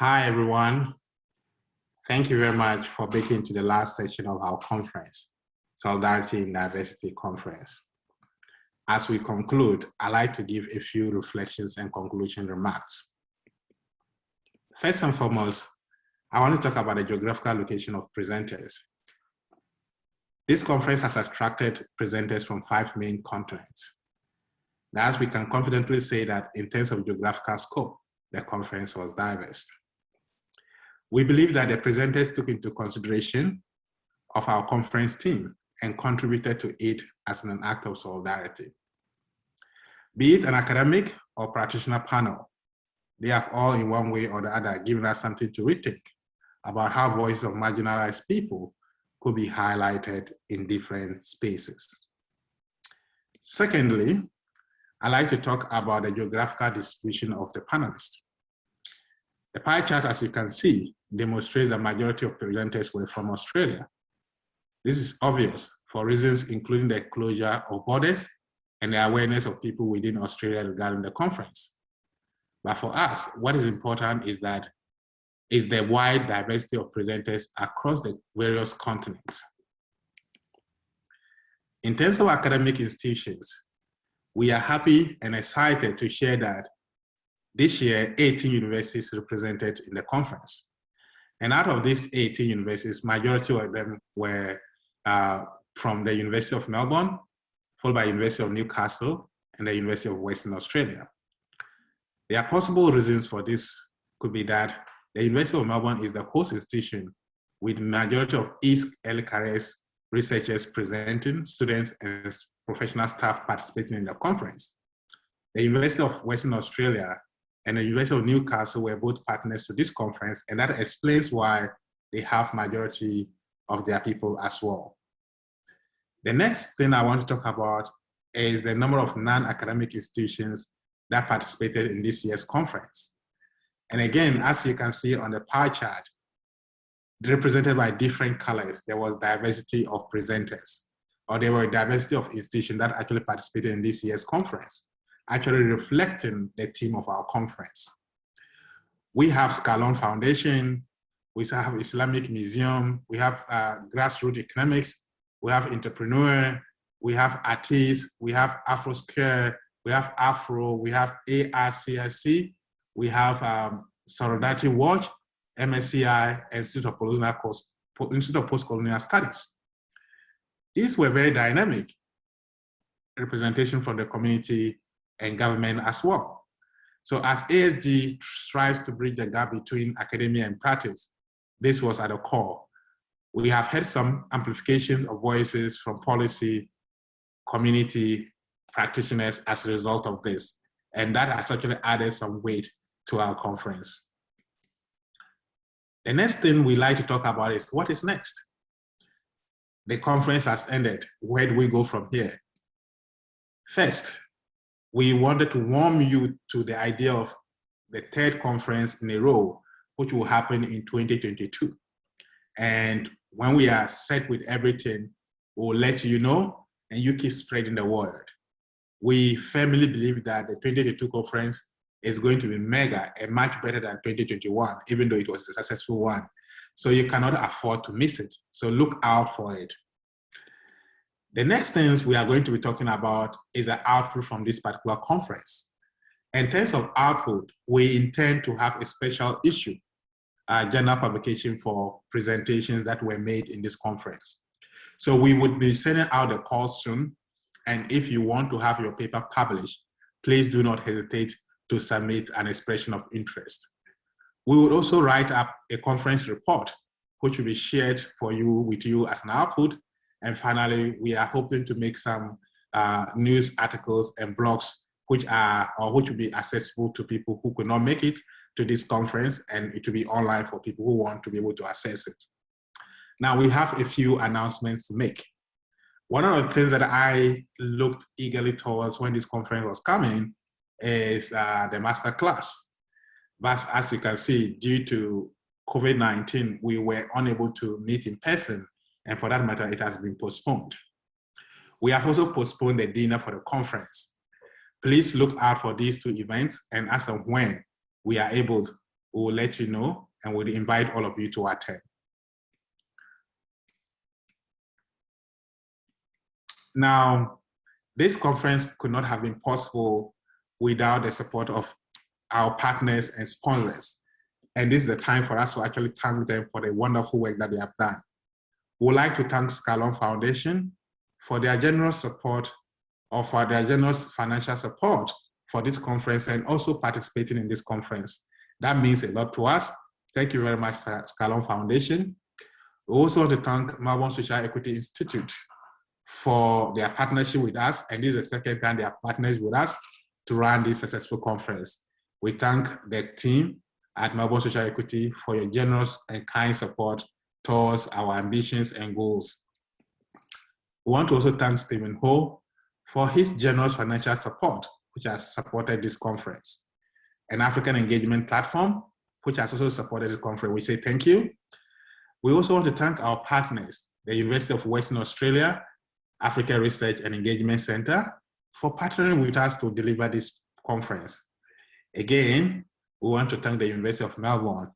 Hi, everyone. Thank you very much for making to the last session of our conference, Solidarity in Diversity Conference. As we conclude, I'd like to give a few reflections and conclusion remarks. First and foremost, I want to talk about the geographical location of presenters. This conference has attracted presenters from 5 main continents. Thus, we can confidently say that in terms of geographical scope, the conference was diverse. We believe that the presenters took into consideration of our conference theme and contributed to it as an act of solidarity. Be it an academic or practitioner panel, they have all in one way or the other given us something to rethink about how voices of marginalized people could be highlighted in different spaces. Secondly, I'd like to talk about the geographical distribution of the panelists. The pie chart, as you can see, demonstrates the majority of presenters were from Australia. This is obvious for reasons including the closure of borders and the awareness of people within Australia regarding the conference. But for us, what is important is the wide diversity of presenters across the various continents. In terms of academic institutions, we are happy and excited to share that this year, 18 universities represented in the conference. And out of these 18 universities, majority of them were from the University of Melbourne, followed by University of Newcastle, and the University of Western Australia. There are possible reasons for this. Could be that the University of Melbourne is the host institution with majority of East Early Careers researchers presenting, students and professional staff participating in the conference. The University of Western Australia and the University of Newcastle were both partners to this conference, and that explains why they have majority of their people as well. The next thing I want to talk about is the number of non-academic institutions that participated in this year's conference. And again, as you can see on the pie chart, represented by different colors, there was diversity of presenters, or there were diversity of institutions that actually participated in this year's conference, actually reflecting the theme of our conference. We have Scanlon Foundation, we have Islamic Museum, we have grassroots economics, we have entrepreneur, we have artists, we have Afroscare, we have Afro, we have ARCIC, we have Solidarity Watch, MSEI, Institute of Post-Colonial Studies. These were very dynamic representation from the community and government as well. So as ASG strives to bridge the gap between academia and practice, this was at the core. We have heard some amplifications of voices from policy, community, practitioners as a result of this. And that has actually added some weight to our conference. The next thing we like to talk about is what is next? The conference has ended. Where do we go from here? First, we wanted to warm you to the idea of the 3rd conference in a row, which will happen in 2022. And when we are set with everything, we'll let you know, and you keep spreading the word. We firmly believe that the 2022 conference is going to be mega and much better than 2021, even though it was a successful one. So you cannot afford to miss it. So look out for it. The next things we are going to be talking about is the output from this particular conference. In terms of output, we intend to have a special issue, journal publication for presentations that were made in this conference. So we would be sending out a call soon. And if you want to have your paper published, please do not hesitate to submit an expression of interest. We would also write up a conference report, which will be shared with you as an output. And finally, we are hoping to make some news articles and blogs which will be accessible to people who could not make it to this conference, and it will be online for people who want to be able to access it. Now we have a few announcements to make. One of the things that I looked eagerly towards when this conference was coming is the masterclass. But as you can see, due to COVID-19, we were unable to meet in person. And for that matter, it has been postponed. We have also postponed the dinner for the conference. Please look out for these 2 events, and as of when we are able we will let you know and we'll invite all of you to attend. Now, this conference could not have been possible without the support of our partners and sponsors. And this is the time for us to actually thank them for the wonderful work that they have done. We would like to thank Scanlon Foundation for their generous support, or for their generous financial support for this conference and also participating in this conference. That means a lot to us. Thank you very much, Scanlon Foundation. We also want to thank Melbourne Social Equity Institute for their partnership with us. And this is the second time they have partnered with us to run this successful conference. We thank the team at Melbourne Social Equity for your generous and kind support towards our ambitions and goals. We want to also thank Stephen Ho for his generous financial support, which has supported this conference. An African Engagement Platform, which has also supported this conference. We say thank you. We also want to thank our partners, the University of Western Australia, Africa Research and Engagement Center, for partnering with us to deliver this conference. Again, we want to thank the University of Melbourne,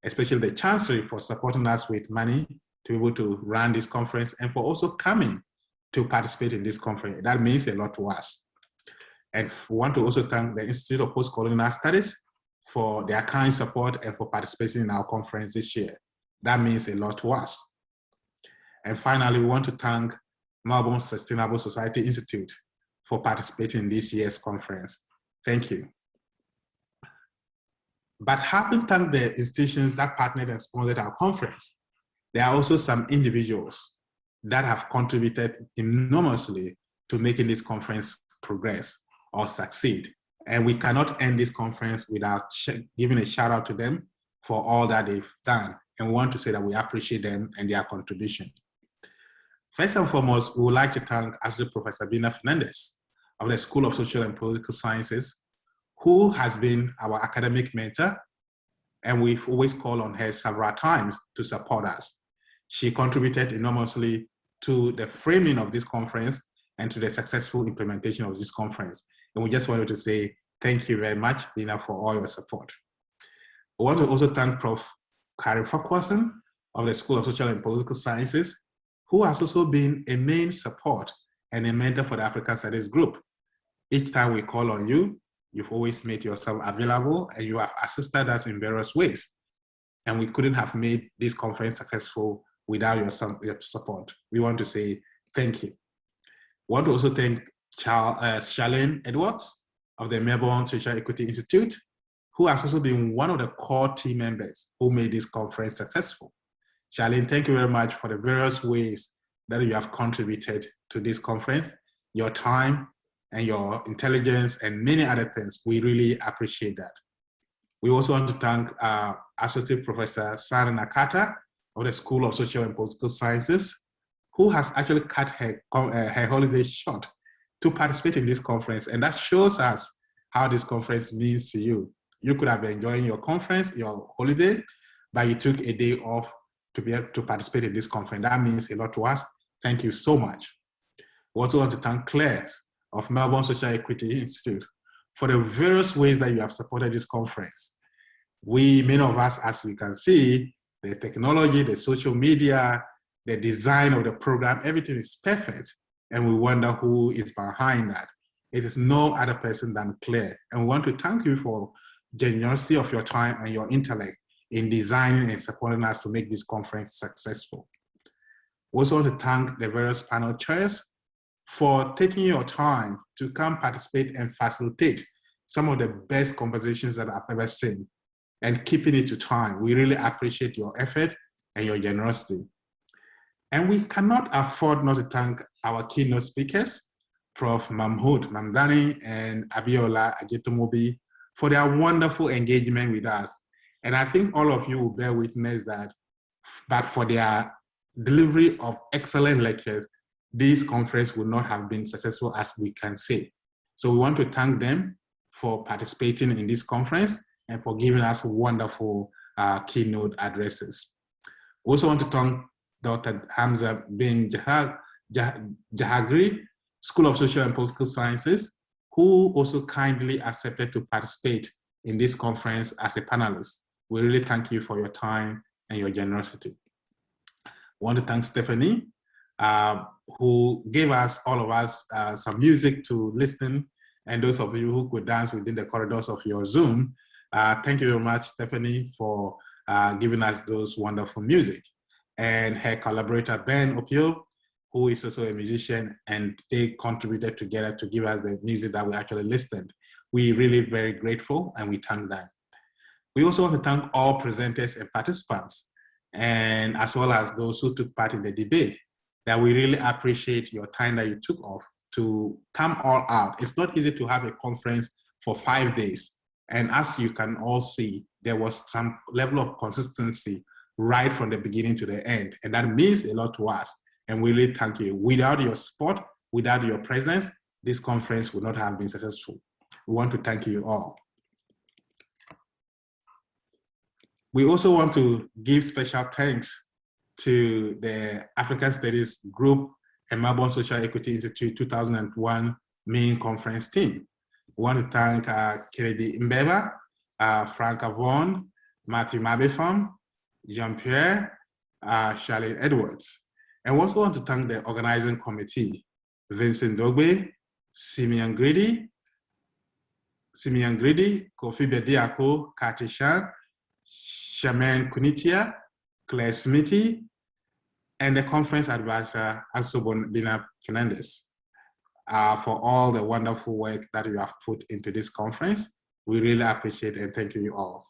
especially the Chancellery, for supporting us with money to be able to run this conference and for also coming to participate in this conference. That means a lot to us. And we want to also thank the Institute of Postcolonial Studies for their kind support and for participating in our conference this year. That means a lot to us. And finally, we want to thank Melbourne Sustainable Society Institute for participating in this year's conference. Thank you. But having thanked the institutions that partnered and sponsored our conference, there are also some individuals that have contributed enormously to making this conference progress or succeed. And we cannot end this conference without giving a shout out to them for all that they've done. And we want to say that we appreciate them and their contribution. First and foremost, we would like to thank Associate Professor Bina Fernandez of the School of Social and Political Sciences, who has been our academic mentor, and we've always called on her several times to support us. She contributed enormously to the framing of this conference and to the successful implementation of this conference. And we just wanted to say thank you very much, Bina, for all your support. We want to also thank Prof. Karen Farquharson of the School of Social and Political Sciences, who has also been a main support and a mentor for the African Studies group. Each time we call on you, you've always made yourself available and you have assisted us in various ways. And we couldn't have made this conference successful without your support. We want to say thank you. We want to also thank Charlene Edwards of the Melbourne Social Equity Institute, who has also been one of the core team members who made this conference successful. Charlene, thank you very much for the various ways that you have contributed to this conference, your time and your intelligence and many other things. We really appreciate that. We also want to thank Associate Professor Sara Nakata of the School of Social and Political Sciences, who has actually cut her holiday short to participate in this conference. And that shows us how this conference means to you. You could have been enjoying your conference, your holiday, but you took a day off to be able to participate in this conference. That means a lot to us. Thank you so much. We also want to thank Claire of Melbourne Social Equity Institute for the various ways that you have supported this conference. Many of us, as we can see, the technology, the social media, the design of the program, everything is perfect. And we wonder who is behind that. It is no other person than Claire. And we want to thank you for generosity of your time and your intellect in designing and supporting us to make this conference successful. We also want to thank the various panel chairs for taking your time to come participate and facilitate some of the best conversations that I've ever seen and keeping it to time. We really appreciate your effort and your generosity. And we cannot afford not to thank our keynote speakers, Prof. Mahmoud Mamdani and Abiola Ajetomobi, for their wonderful engagement with us. And I think all of you will bear witness that, but for their delivery of excellent lectures, this conference would not have been successful as we can say. So we want to thank them for participating in this conference and for giving us wonderful keynote addresses. We also want to thank Dr. Hamza bin Jahagiri, School of Social and Political Sciences, who also kindly accepted to participate in this conference as a panelist. We really thank you for your time and your generosity. I want to thank Stephanie, who gave us, all of us, some music to listen, and those of you who could dance within the corridors of your Zoom. Thank you very much, Stephanie, for giving us those wonderful music. And her collaborator, Ben Opio, who is also a musician, and they contributed together to give us the music that we actually listened. We're really very grateful, and we thank them. We also want to thank all presenters and participants, and as well as those who took part in the debate, that we really appreciate your time that you took off to come all out. It's not easy to have a conference for 5 days. And as you can all see, there was some level of consistency right from the beginning to the end. And that means a lot to us. And we really thank you. Without your support, without your presence, this conference would not have been successful. We want to thank you all. We also want to give special thanks to the African Studies Group and Melbourne Social Equity Institute 2001 main conference team. We want to thank Mbeva, Franka Vaughan, Matthew Mabefam, Pierre, Charlene Edwards. And we also want to thank the organizing committee, Vincent Dogbey, Simeon Gready, Kofi Bediako, Katy Chan, Charmaine Kinuthia, Claire Smithy, and the conference advisor, Mbeva, for all the wonderful work that you have put into this conference. We really appreciate it, and thank you all.